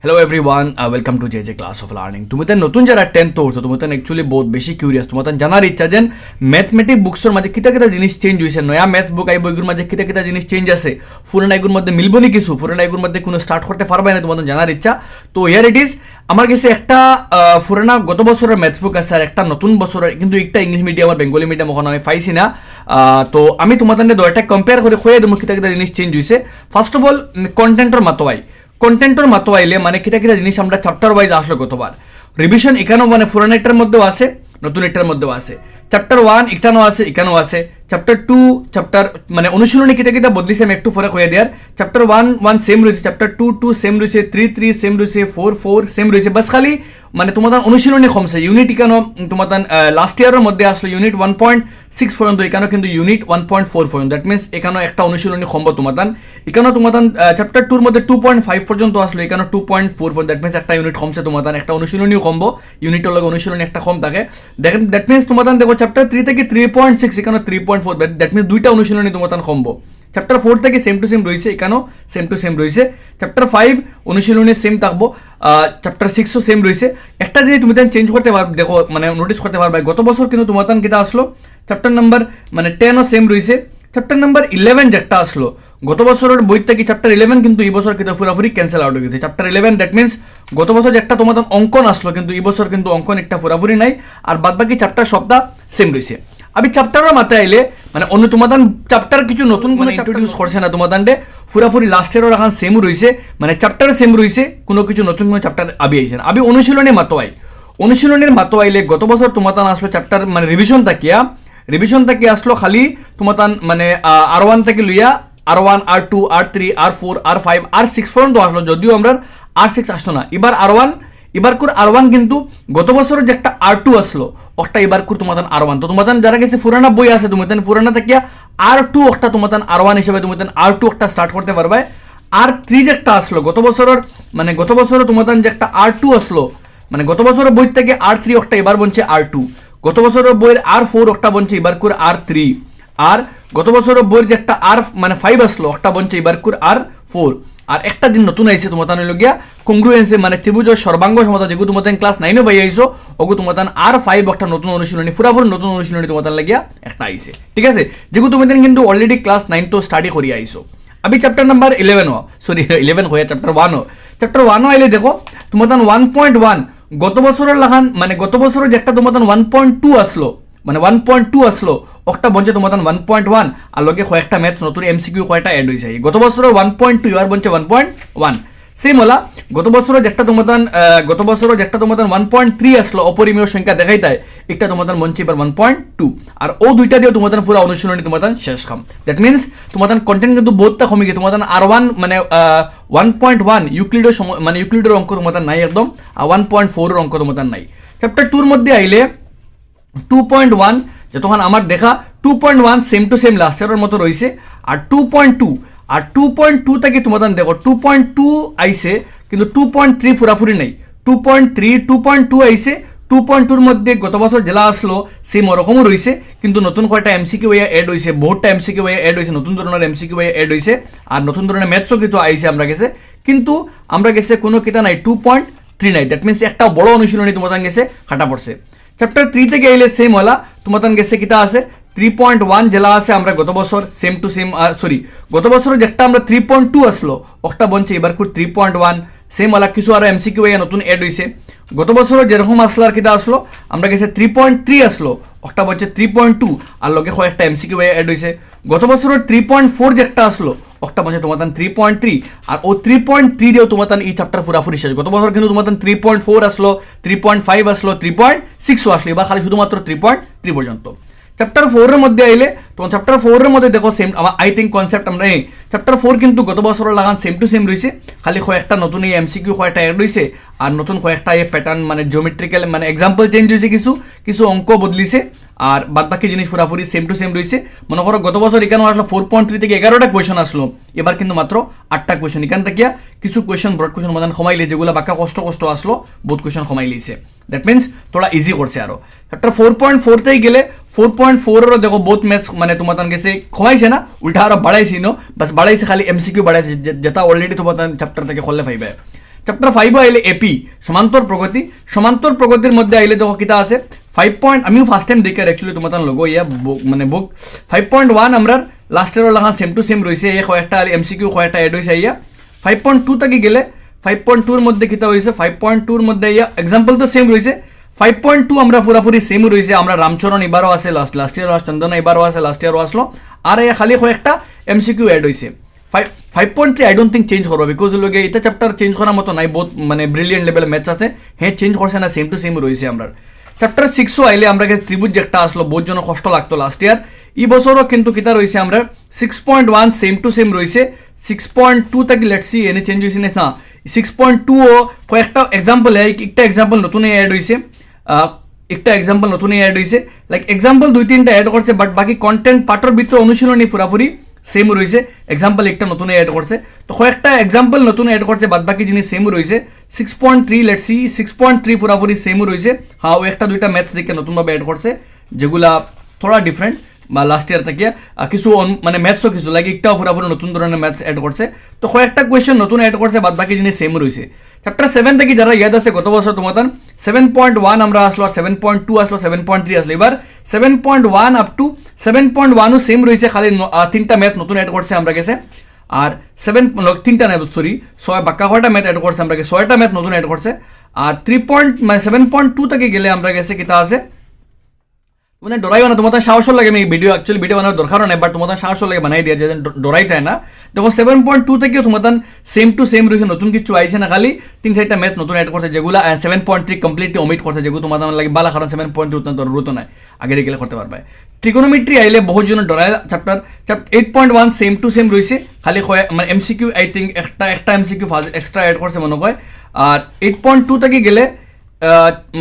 Hello everyone welcome to J class of learning तुम्हें नतून जरा 10th तो तुम्हें एक्चुअली बहुत बेसि क्यूरियस तुम्हें जानार इच्छा जेन मैथमेटिक बुक्सर माजे किता किता जिनिस चेंज हुई नया मैथ बुक आई बईगुर माजे किता किता जिनिस चेंज आछे पुराना एगुर मध्य मिलबो नी किछु पुराना एगुर मध्य कोनो स्टार्ट करते पारबा ना तुम्हें जानार इच्छा तो हियर इट इज আমার কাছে একটা পুরানা গত বছরের ম্যাথ বুক আছে আর একটা নতুন বছরের কিন্তু একটা ইংলিশ মিডিয়াম আর বেঙ্গলি মিডিয়াম ওখানে আমি পাইছি না তো আমি তোমাদের দুইটা কম্পেয়ার করে কইয়া দেব কিতা কিতা জিনিস চেঞ্জ হইছে ফার্স্ট অফ অল কন্টেন্টর মাতোয়াই কন্টেন্টর মাতোয়াইলে মানে কিতা কিতা জিনিস আমরা চ্যাপ্টার ওয়াইজ আসলো গতবার রিভিশন এখানেও মানে পুরানা একটার মধ্যেও আছে নতুন একটার মধ্যেও আছে চ্যাপ্টার 1 এখানেও আছে চ্যাপ্টার 2 চ্যাপ্টার মানে অনুশীলনী কিতা কিতা বদলিছে আমি একটু পরে কইয়া দিয়ার চ্যাপ্টার 1 সেম রয়েছে চ্যাপ্টার 2 সেম রয়েছে 3 সেম রয়েছে 4 সেম রয়েছে বাস খালি মানে তোমাদের অনুশীলনী কমছে ইউনিট এখানে তোমাদের লাস্ট ইয়ারের মধ্যে আসলো ইউনিট 1.6 পর্যন্ত এখানে কিন্তু ইউনিট 1.4 পর্যন্ত দ্যাট মিন্স এখানে একটা অনুশীলনী কমবো তোমাদের এখানে তোমাদের চ্যাপ্টার 2 এর মধ্যে 2.5 পর্যন্ত আসলো এখানে 2.4 পর্যন্ত দ্যাট মিন্স একটা ইউনিট কমছে তোমাদের একটা অনুশীলনীও কমবো ইউনিটের লগে অনুশীলনী একটা কম থাকে দেখেন দ্যাট মিন্স তোমাদের দেখো চ্যাপ্টার 3 থেকে 3.6 এখানে 3.4 দ্যাট মিন্স দুইটা অনুশীলনী তোমাদের কমবো চ্যাপ্টার 4 থেকে সেম টু সেম রয়েছে এখানেও সেম টু সেম রয়েছে চ্যাপ্টার 5 অনুশীলনী সেম থাকবো চ্যাপ্টার 6 ও সেম রয়েছে একটা জিনিস তুমি চেঞ্জ করতে পারবে দেখো মানে নোটিস করতে পারবে গত বছর কিন্তু তোমাদের কিটা আসলো চ্যাপ্টার নাম্বার মানে 10 ও সেম রয়েছে চ্যাপ্টার নাম্বার 11 যেটা আসলো গত বছরের বই থেকে চ্যাপ্টার 11 কিন্তু এই বছর কিন্তু পুরোপুরি ক্যান্সেল আউট হয়ে গেছে চ্যাপ্টার 11 দ্যাট মিন্স গত বছর যেটা তোমাদের অঙ্কন আসলো কিন্তু এই বছর কিন্তু অঙ্কন একটা পুরোপুরি নাই আর বাদবাকি চ্যাপ্টার সবটা সেম রয়েছে আমি চ্যাপ্টারের মাথায় আইলে মানে অন্য তোমাদের চ্যাপ্টার কিছু নতুন কোনো ইন্ট্রোডিউস করছে না তোমাদের পুরাপুরি লাস্ট ইয়ারের এখন সেম রয়েছে মানে চ্যাপ্টার সেম রয়েছে কোনো কিছু নতুন কোনো চ্যাপ্টার আবি আইছে না আমি অনুশীলনী অনুশীলনীর মাতো আইলে গত বছর তোমাদের আসলো চ্যাপ্টার মানে রিভিশন তাকিয়া আসলো খালি তোমাদের মানে R1 থেকে লইয়া R1 R2 R3 R4 R5 R6 পর্যন্ত আসলো যদিও আমরা R6 আসলো না এবার এবার R1 কিন্তু গত বছরের যে একটা R2 আসলো ওটা এবার তোমাদের R1 তো তোমাদের যারা গেছে পুরানা বই আছে তোমাদের পুরানা থেকে R2 ওটা তোমাদের R1 হিসেবে তোমাদের R2 ওটা স্টার্ট করতে পারবে R3 যে একটা আসলো গত বছরের তোমাদের যে একটা R2 আসলো মানে গত বছরের বই থেকে R3 ওটা এবার বনছে R2 গত বছরের বইয়ের R4 ওটা বনছে এবার R3 আর গত বছরের বইয়ের যে একটা R মানে 5 আসলো ওটা বনছে এবার R4 আর একটা দিন নতুন আইছে তোমাদের হইল গিয়া কংগ্রুয়েন্সি মানে ত্রিভুজের সর্বাঙ্গ সমতা যেগু তোমাদের ক্লাস 9 এ পাই আইছো ওগু তোমাদের R5 একটা নতুন অনুশীলনী পুরাপুরি নতুন অনুশীলনী তোমাদের লাগিয়া একটা আইছে ঠিক আছে যেগু তোমাদের কিন্তু অলরেডি ক্লাস 9 তো স্টাডি করি আইছো আমি চ্যাপ্টার নাম্বার 11 হয়ে চ্যাপ্টার 1 আইলে দেখো তোমাদের 1.1 গত বছরের লাগান মানে গত বছরের যেটা তোমাদের 1.2 আসলো মানে 1.2 আসলো ওটা বনছে তোমাদের 1.1 আর লগে কয়েকটা ম্যাথস নতুন এমসিকিউ কয়টা অ্যাড হইছে গত বছরের 1.2 আর বনছে 1.1 সেম হলা গত বছরের যেটা তোমাদের 1.3 আসলো অপরিমেয় সংখ্যা দেখাইতায় একটা তোমাদের মনছে এবার 1.2 আর ও দুইটা দিয়ে তোমাদের পুরো অনুশীলনী তোমাদের শেষ কাম দ্যাট মিন্স তোমাদের কন্টেন্ট কিন্তু বহুতটা কমে গেছে তোমাদের R1 মানে 1.1 ইউক্লিডের অঙ্ক তোমাদের নাই একদম আর 1.4 এর অঙ্ক তোমাদের নাই চ্যাপ্টার 2 এর মধ্যে আইলে 2.1 যে তখন আমার দেখা 2.1 সেম টু সেম লাস্ট ইয়ারের মতো রয়েছে আর 2.2 থেকে তোমাদের দেখো 2.2 আইছে কিন্তু 2.3 পুরাপুরি নাই 2.2 আইছে 2.2 এর মধ্যে গত বছর জেলা আসলো সেম ওরকমও রয়েছে কিন্তু নতুন কয়টা এমসিকিউ এড হইছে বহুতটা এমসিকিউ এড হইছে নতুন ধরনের এমসিকিউ এড হইছে আর নতুন ধরনের ম্যাথসও কিন্তু আইছে আমরা গেছে কোনো কিতা নাই 2.3 নাই দ্যাট মিন্স একটা বড় অনুশীলনী তোমাদের গেছে কাটা পড়ছে চ্যাপ্টার 3 থেকে আইলে সেম হলা তোমাদের গেছে কিতা আছে 3.1 জেলা আছে আমরা গত বছর সেম টু সেম গত বছর যেটা আমরা 3.2 আসলো ওটা বনছে এবার 3.1 সেম হলা কিছু আর এমসিকিউ নতুন এড হইছে গত বছর যেরকম আসলো আর কিতা আসলো আমরা গেছে 3.3 আসলো ওটা বনছে 3.2 আর লগে কয়েকটা এমসিকিউ এড হইছে গত বছর 3.4 যেটা আসলো ওটা বনছে তোমাদের 3.3 আর ও 3.3 দিয়েও তোমাদের এই চ্যাপ্টার পুরাপুরি শেষ গত বছর কিন্তু তোমাদের 3.4 আসলো 3.5 আসলো 3.6 আসলো এবার খালি শুধুমাত্র 3.3 পর্যন্ত চ্যাপ্টার 4 এর মধ্যে আইলে তোমার চ্যাপ্টার 4 এর মধ্যে দেখো সেম আই থিঙ্ক কনসেপ্ট আমরা চ্যাপ্টার 4 কিন্তু গত বছরের লাগান সেম টু সেম রয়েছে খালি কয়েকটা নতুন এই এমসিকিউ কয়েকটা অ্যাড হইছে আর নতুন কয়েকটা এই প্যাটার্ন মানে জিওমেট্রিক্যাল মানে এক্সাম্পল চেঞ্জ হইছে কিছু অঙ্ক বদলিছে আর বাদবাকি জিনিস পুরাপুরি সেম টু সেম রয়েছে মনে করো গত বছর এখানে আসলো 4.3 থেকে 11টা কোয়েশন আসলো এবার কিন্তু মাত্র 8টা কোয়েশন এখান থেকে কিছু কোয়েশন ব্রড কোয়েশন মদান কমাইলে যেগুলো বাক্কা কষ্ট আসলো বহুত কোয়েশন কমাই লিছে দ্যাট মিন্স তোরা ইজি করছে আরো চ্যাপ্টার 4.4 তেই গেলে 4.4 এর দেখো বহুত ম্যাথস মানে তোমাদের গেছে কমাইছে না উল্টা আরো বাড়াইছে বাস বাড়াইছে খালি এমসিকিউ বাড়াইছে যেটা অলরেডি তোমাদের চ্যাপ্টার থেকে খোলে পাইবে চ্যাপ্টার 5 আইলে এপি সমান্তর প্রগতি, সমান্তর প্রগতির মধ্যে আইলে দেখো কিতা আছে 5 পয়েন্ট, আমিও ফার্স্ট টাইম দেখে অ্যাকচুয়ালি তোমার লগো ইয়া মানে বুক 5.1 আমরা লাস্টের লাগান সেম টু সেম রয়েছে, এই কয়েকটা এমসিকিউ কয়েকটা অ্যাড হয়েছে ইয়া 5.2 থেকে গেলে 5.2 এর মধ্যে কিতা হয়েছে 5.2 এর মধ্যে ইয়া এক্সাম্পল তো সেম রয়েছে 5.2 আমরা পুরাপুরি সেম রয়েছে, আমরা রামচরণ এবারও আছে লাস্ট ইয়ারও আছে, চন্দনা এবারও আছে লাস্ট ইয়ারও আসলো, আর এই খালি কয়েকটা এমসিকিউ অ্যাড হয়েছে। 5.3 আই ডোন্ট থিঙ্ক চেঞ্জ করবো, বিকজ লোকে এটা চ্যাপ্টার চেঞ্জ করার মতো নাই, বহুত মানে ব্রিলিয়েন্ট লেভেল ম্যাথস আছে, হ্যাঁ চেঞ্জ করছে না, সেম টু সেম রয়েছে। আমরা চ্যাপ্টার 6ও আইলে আমরা ত্রিভুজ একটা আসলো, বহুত জন কষ্ট লাগতো লাস্ট ইয়ার, এই বছরও কিন্তু কিতা রয়েছে আমরা 6.1 সেম টু সেম রয়েছে। 6.2 থেকে লেটসি এনে চেঞ্জ হয়েছে না, 6.2 ও কয়েকটা এক্সাম্পল একটা এক্সাম্পল নতুন অ্যাড হয়েছে, একটা এক্সাম্পল নতুন অ্যাড হয়েছে, লাইক এক্সাম্পল 2-3টা অ্যাড করছে, বাট বাকি কন্টেন্ট পাঠর ভিতরে অনুশীলনী পুরাপুরি সেম রয়েছে, এক্সাম্পল একটা নতুন অ্যাড করছে, তো কয়েকটা এক্সাম্পল নতুন অ্যাড করছে, বাদ বাকি জিনিস সেম রয়েছে। 6.3 লেটসি 6.3 পুরাপুরি সেম রয়েছে, হ্যাঁ ও একটা দুইটা ম্যাথস দিকে নতুনভাবে অ্যাড করছে যেগুলা থোড়া ডিফারেন্ট বা লাস্ট ইয়ার থেকে, কিছু মানে ম্যাথসও কিছু লাগে একটাও পুরাপুরি নতুন ধরনের ম্যাথস অ্যাড করছে, তো কয়েকটা কোয়েশ্চেন নতুন অ্যাড করছে, বাদ বাকি জিনিস সেম রয়েছে। চ্যাপ্টার 7 থেকে যারা ইয়াদ আছে গত বছর তোমার 7.1 আমরা আসলো, আর 7.2 আসলো, 7.3 আসলো, এবার 7.1 আপ টু 7.1ও সেম রয়েছে, খালি 3টা ম্যাথ নতুন অ্যাড করছে আমরা গেছে, আর 3টা না সরি 6 বাক্কা কয়টা ম্যাথ অ্যাড করছে আমরা গেছে, 6টা ম্যাথ নতুন অ্যাড করছে, আর 7.2 থেকে গেলে আমরা গেছে কিতা আছে মানে ডরাইও না, তোমাদের সাহসও লাগে, আমি ভিডিও অ্যাকচুয়ালি ভিডিও বানানোর দরকারও নেই, বাট তোমাদের সাহসও লাগে বানাই দিয়ে যে ডরাইটাই না। দেখো 7.2 থেকেও তোমাদের সেম টু সেম রয়েছে, নতুন কিছু আইছে না, খালি 3-4টা ম্যাথ নতুন অ্যাড করছে, যেগুলো 7.3 কমপ্লিটলি অমিট করছে, যেগুলো তোমাদের লাগে বালা, কারণ 7.2 জরুরত নাই, আগে গেলে করতে পারবে। ট্রিগোনোমেট্রি আইলে বহুত জন ডরায়, চ্যাপ্টার 8.1 সেম টু সেম রয়েছে, খালি মানে এমসিকিউ আই থিঙ্ক একটা এমসিকিউ এক্সট্রা অ্যাড করছে মনে হয়, আর 8.2 থেকে গেলে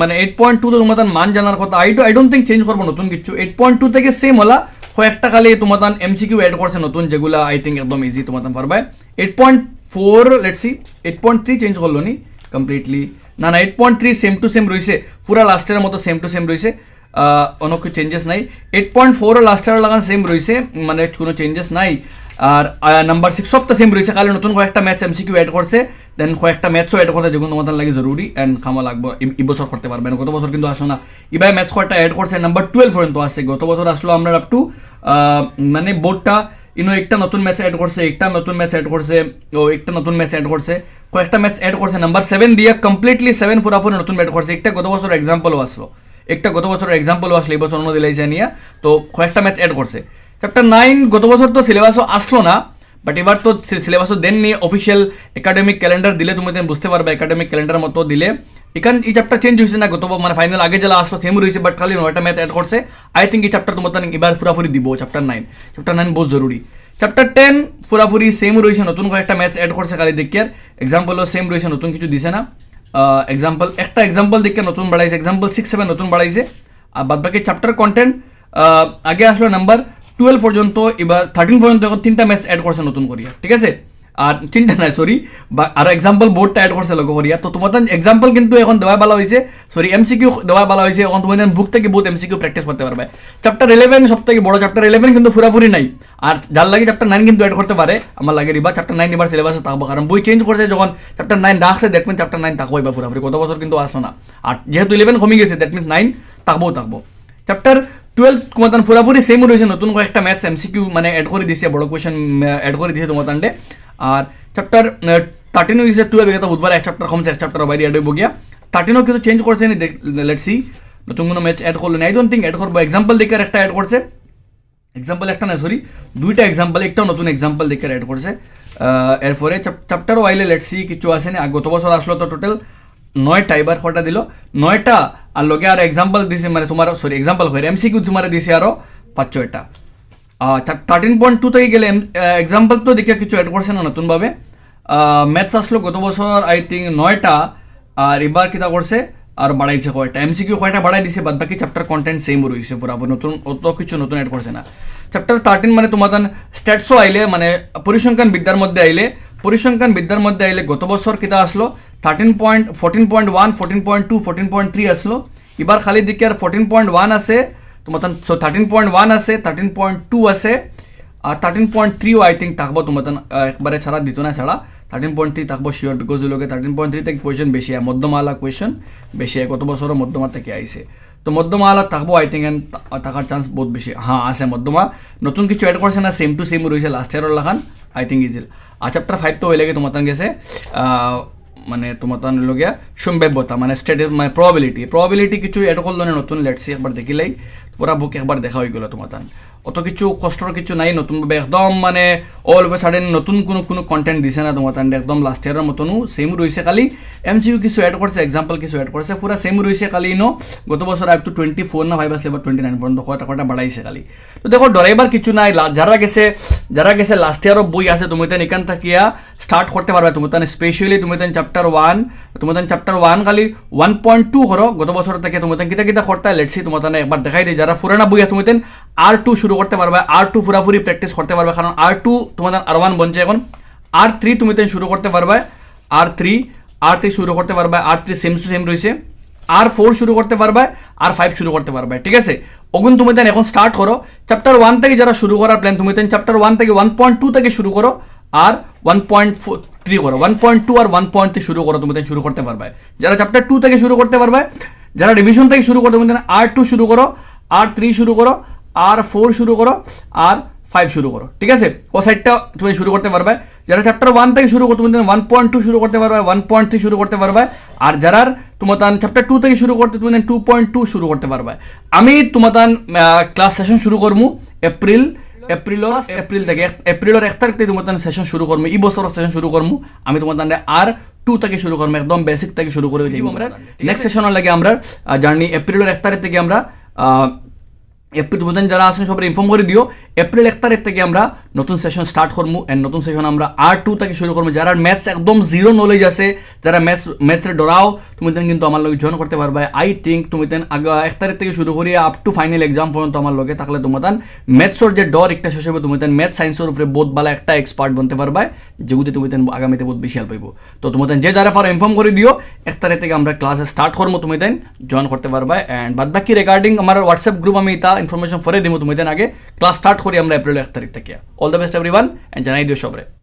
মানে 8.2 তো তোমাদের মান জানার কথা, আই ডোন্ট থিঙ্ক চেঞ্জ করবো নতুন কিছু। 8.2 থেকে সেম হলা কয়েকটা খালি তোমাদের এমসিকিউ অ্যাড করছে নতুন, যেগুলো আই থিঙ্ক একদম ইজি তোমাদের পারবে। 8.4 লেটস সি 8.3 চেঞ্জ করলো নি কমপ্লিটলি, না 8.3 সেম টু সেম রয়েছে, পুরা লাস্টের মতো সেম টু সেম রয়েছে, অনেক কিছু চেঞ্জেস নাই। 8.4 লাস্টের লাগান সেম রয়েছে, মানে কোনো চেঞ্জেস নাই, আর নাম্বার 6 সবটা সেম রয়েছে, খালি নতুন কয়েকটা ম্যাথস এমসিকিউ অ্যাড করছে, দেন কয়েকটা ম্যাথসও অ্যাড করছে, যেগুলো তোমাদের লাগে জরুরি অ্যান্ড খামা লাগবে, এই বছর করতে পারবেন, গত বছর কিন্তু আসলো না, এবার ম্যাথস কয়েকটা অ্যাড করছে, নাম্বার 12 পর্যন্ত আসছে, গত বছর আসলো আমরা আপ টু মানে বোর্ডটা একটা নতুন ম্যাথস অ্যাড করছে, একটা নতুন ম্যাথস অ্যাড করছে, ও একটা নতুন ম্যাথস অ্যাড করছে, কয়েকটা ম্যাথস অ্যাড করছে, নাম্বার 7 দিয়ে কমপ্লিটলি 7 পুরাপুরি নতুন অ্যাড করছে, একটা গত বছর এক্সাম্পলও আসলো, এই বছর অন্য দিলাইছে নিয়ে, তো কয়েকটা ম্যাথস অ্যাড করছে। চ্যাপ্টার 9 গত বছর তো সিলেবাসও আসলো না, বাট এবার তো সিলেবাসও দেননি, অফিসিয়াল একাডেমিক ক্যালেন্ডার দিলে তুমি বুঝতে পারবে, একাডেমিক ক্যালেন্ডার মতো দিলে এখান এই চ্যাপ্টার চেঞ্জ হয়েছে না, গত মানে ফাইনাল আগে যারা আসলো সেম রয়েছে, বাট খালি 9টা ম্যাথ অ্যাড করছে। আই থিঙ্ক এই চ্যাপ্টার তোমার এবার পুরাপুরি দিব, চ্যাপ্টার 9 বহুত জরুরি। চ্যাপ্টার 10 পুরাপুরি সেম রয়েছে, নতুন কয়েকটা ম্যাথস অ্যাড করছে, খালি দেখিয়ার এক্সাম্পলও সেম রয়েছে, নতুন কিছু দিছে না, একটা এক্সাম্পল দেখে নতুন বাড়াইছে, এক্সাম্পল 6-7 নতুন বাড়াইছে, আর বাদ বাকি চ্যাপ্টার কন্টেন্ট আগে আসলো নাম্বার 12 পর্যন্ত, এবার 13 পর্যন্ত এখন 3টা ম্যাথস অ্যাড করছে নতুন করিয়া, ঠিক আছে, আর 3টা নাই সরি, আর এক্সাম্পল বোর্ডটা অ্যাড করছে লক্ষ্য করিয়া, তো তোমাদের এক্সাম্পল কিন্তু এখন দেওয়া ভালো হয়েছে, সরি এমসিকিউ দেওয়া ভালো হয়েছে, এখন তোমাদের বুক থেকে বহুত এমসিকিউ প্র্যাকটিস করতে পারবে। চ্যাপ্টার 11 সব থেকে বড়, চ্যাপ্টার 11 কিন্তু পুরাপুরি নাই, আর যার লাগে চ্যাপ্টার 9 কিন্তু অ্যাড করতে পারে, আমার লাগে এবার চ্যাপ্টার 9 এবার সিলেবাসে থাকবো, কারণ বই চেঞ্জ করছে, যখন চ্যাপ্টার 9 ডাকছে দ্যাট মিন চ্যাপ্টার 9 থাকবো এবার পুরাপুরি, গত বছর কিন্তু আসলো না, আর যেহেতু 11 কমে গেছে দ্যাট মিনস 9 থাকবো। চ্যাপ্টার 12 তোমাদের পুরাপুরি সেম রয়েছে, নতুন কয়েকটা ম্যাথস এমসিকিউ মানে অ্যাড করে দিয়েছে, বড় কোয়েশ্চেন অ্যাড করে দিয়েছে তোমাদের, আর চ্যাপ্টার 13 হয়েছে 12 এটা বুধবার এক চ্যাপ্টার কমছে, এক চ্যাপ্টার বাইরে অ্যাড হইব গিয়া, 13ও কিছু চেঞ্জ করছে নি, লেটস সি নতুন কোনো ম্যাচ অ্যাড করলো না, আই ডোন্ট থিঙ্ক অ্যাড করবো। এক্সাম্পল দেখে একটা অ্যাড করছে, এক্সাম্পল একটা না সরি দুইটা এক্সাম্পল, একটাও নতুন এক্সাম্পল দেখে অ্যাড করছে, এরপরে চ্যাপ্টারও আইলে লেটস সি কিছু আসেনি, আর গত বছর আসলো তো টোটাল 9টা, এবার কটা দিল 9টা, আর লগে আর এক্সাম্পল দিছে, মানে তোমার সরি এক্সাম্পল হয় এমসিকিউ তোমার দিছে আরো 5-6টা। 13.2 থেকে গেলে এক্সাম্পল তো দেখে কিছু অ্যাড করছে না নতুনভাবে, ম্যাথস আসলো গত বছর আই থিঙ্ক 9টা, আর এবার কিতা করছে আর বাড়াইছে কয়টা, এমসিকিউ কয়টা বাড়াই দিছে, বাদ বাকি চ্যাপ্টার কন্টেন্ট সেম রয়েছে পুরাপুরি, নতুন অত কিছু নতুন অ্যাড করছে না। চ্যাপ্টার 13 মানে তোমাদের স্ট্যাটসও আইলে, মানে পরিসংখ্যান বিদ্যার মধ্যে আইলে গত বছর কিতা আসলো 14.1, 14.2, 14.3 আসলো, এবার খালি দিকে আর 14.1 আছে তোমার, 13.1 আছে, 13.2 আছে, আর 13.3ও আই থিঙ্ক থাকবো তোমার, একবারে ছাড়া দিত না ছাড়া 13.3 থাকবো শিওর, বিকজ ওই লোকে 13.3 থেকে কোয়েশন বেশি হয়, মধ্যমালা কোয়েশন বেশি হয়, গত বছরও মধ্যমা থেকে আইছে। তো মধ্যমা আলা থাকবো আই থিঙ্ক, এন্ড থাকার চান্স বহুত বেশি। হ্যাঁ আছে মধ্যমা, নতুন কিছু অ্যাড করছে না, সেম টু সেম রয়েছে লাস্ট ইয়ারের লাখান আই থিঙ্ক ইজিল। আর চ্যাপ্টার 5 তো হয়ে লাগে তোমার গেছে মানে তোমার লগিয়া সম্ভাব্যতা মানে মানে প্রবাবিলিটি কিছু অ্যাড করলো না নতুন, লেটসি একবার দেখিলাই পুরা বুক একবার দেখা হয়ে গেল তোমার অত কিছু কষ্টর কিছু নাই, নতুনভাবে একদম মানে অল অফ সাডেন নতুন কোনো কন্টেন্ট দিছে না তোমার একদম লাস্ট ইয়ারের মতনও সেম রয়েছে, খালি এমসিইউ কিছু অ্যাড করছে, এক্সাম্পল কিছু অ্যাড করছে, পুরা সেম রয়েছে খালি গত বছর আপ টু 24 না 5 আসলে 29 পর্যন্ত কটা বাড়াইছে খালি। তো দেখো ডরাইবার কিছু নাই, যারা গেছে লাস্ট ইয়ারও বই আছে, তুমি এখান থাকিয়া স্টার্ট করতে পারবে। তুমি স্পেশালি তুমি চ্যাপ্টার 1 খালি 1.2 করো, গত বছর থেকে তুমি কিতা করতে লেটসি তোমার একবার দেখাই দিই। যারা পুরানা বই আছে তুমি R2 শুরু করতে পারবে, R2 পুরাপুরি প্র্যাকটিস করতে পারবে, কারণ R2 তোমাদের R1 বনছে এখন। R3 তুমি শুরু করতে পারবে, R3 শুরু করতে পারবে, R3 সেম টু সেম রয়েছে, R4 শুরু করতে পারবে, R5 শুরু করতে পারবে, ঠিক আছে। ওগুন তুমি এখন স্টার্ট করো চ্যাপ্টার 1 থেকে, যারা শুরু করার প্ল্যান তুমি চ্যাপ্টার 1 থেকে 1.2 থেকে শুরু করো, আর 1.3 করো, 1.2 আর 1.3 শুরু করো, তুমি শুরু করতে পারবে। যারা চ্যাপ্টার 2 থেকে শুরু করতে পারবে, যারা রিভিশন থেকে শুরু করতে তুমি R2 শুরু করো, R3 শুরু করো, R4 শুরু করো, R5 শুরু করো, ঠিক আছে। ও সাইডটা তুমি শুরু করতে পারবে। যারা চ্যাপ্টার 1 থেকে শুরু করতে তুমি 1.2 শুরু করতে পারবে, 1.3 শুরু করতে পারবে। আর যারা তোমার চ্যাপ্টার 2 থেকে শুরু করতে তুমি 2.2 শুরু করতে পারবে। আমি তোমার ক্লাস সেশন শুরু করবো এপ্রিলের 1 তারিখ থেকে তোমার সেশন শুরু করবো, এই বছরের সেশন শুরু করবো। আমি তোমার R2 থেকে শুরু করবো, একদম বেসিক থেকে শুরু করে দিব। আমরা নেক্সট সেশনের লাগে আমরা জার্নি এপ্রিলের 1 তারিখ থেকে আমরা এপ্রিল তোমাদের যারা আছেন সবাই ইনফর্ম করে দিও, এপ্রিল 1 তারিখ থেকে আমরা নতুন সেশন স্টার্ট করবো। এন্ড নতুন সেশন আমরা R2 থেকে শুরু করবো। যারা ম্যাথস একদম জিরো নলেজ আছে, যারা ম্যাথসের ডরাও, তুমি কিন্তু আমার লগে জয়েন করতে পারবে। আই থিঙ্ক তুমি 1 তারিখ থেকে শুরু করি আপ টু ফাইনাল এক্সাম পর্যন্ত আমার লগে থাকলে তোমার ম্যাথসের যে ডর একটা শেষ হবে, তুমি ম্যাথ সায়েন্সের উপরে বহুত ভালো একটা এক্সপার্ট বনতে পারবে, যেগুলি তুমি আগামীতে বহুত বেশি হেল্প পাইব। তো তোমাদের যে যারা পারো ইনফর্ম করে দিও, 1 তারিখ থেকে আমরা ক্লাসে স্টার্ট করবো, তুমি জয়েন করতে পারবে। অ্যান্ড বাদ বাকি রিগার্ডিং আমার হোয়াটসঅ্যাপ গ্রুপ আমি তা ইনফরমেশন পরে দিব, তুমি আগে ক্লাস স্টার্ট করি আমরা এপ্রিল 1 তারিখ থেকে। All the best everyone, and জানাই দিও সবরে।